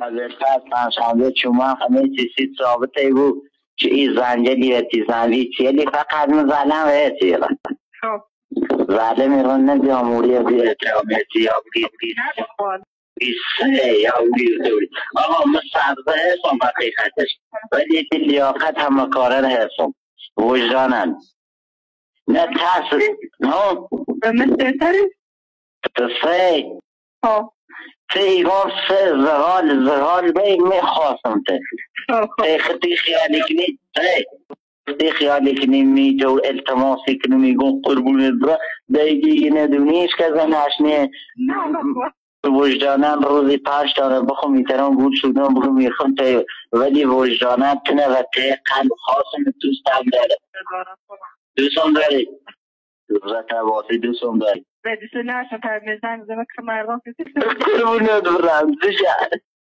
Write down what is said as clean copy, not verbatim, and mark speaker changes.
Speaker 1: قبلتر پنجشنبه شما همه چیزی ثابته بود که این زنجلی و تیزنوی چیلی فقط مزلم و چیلا
Speaker 2: خب
Speaker 1: زله میرون نبیا موری بیا اترامیتی یا بیسه یا بیوزوری آقا مستعبه هستم حقیقتش ولی لیاقت همه کارن هستم وجدانن نه ترس ها
Speaker 2: مسترسری؟
Speaker 1: سه ایگان سه زغال بی میخواستم ته خطی خیالی کنی خطی خیالی کنی میجو التماسی کنی میگون قربونت برا دیگه ندونیش که زنشنه وجدانم روزی 5 داره بخون میترم بود شدم بخون میخوام ته ولی وجدانم تنه و ته قلب خواستم دوستم داره دوستم داری دوست تواسی دوستم داری
Speaker 2: دوست نشم تر میزن زمان که مردم
Speaker 1: قربونت برم دوشه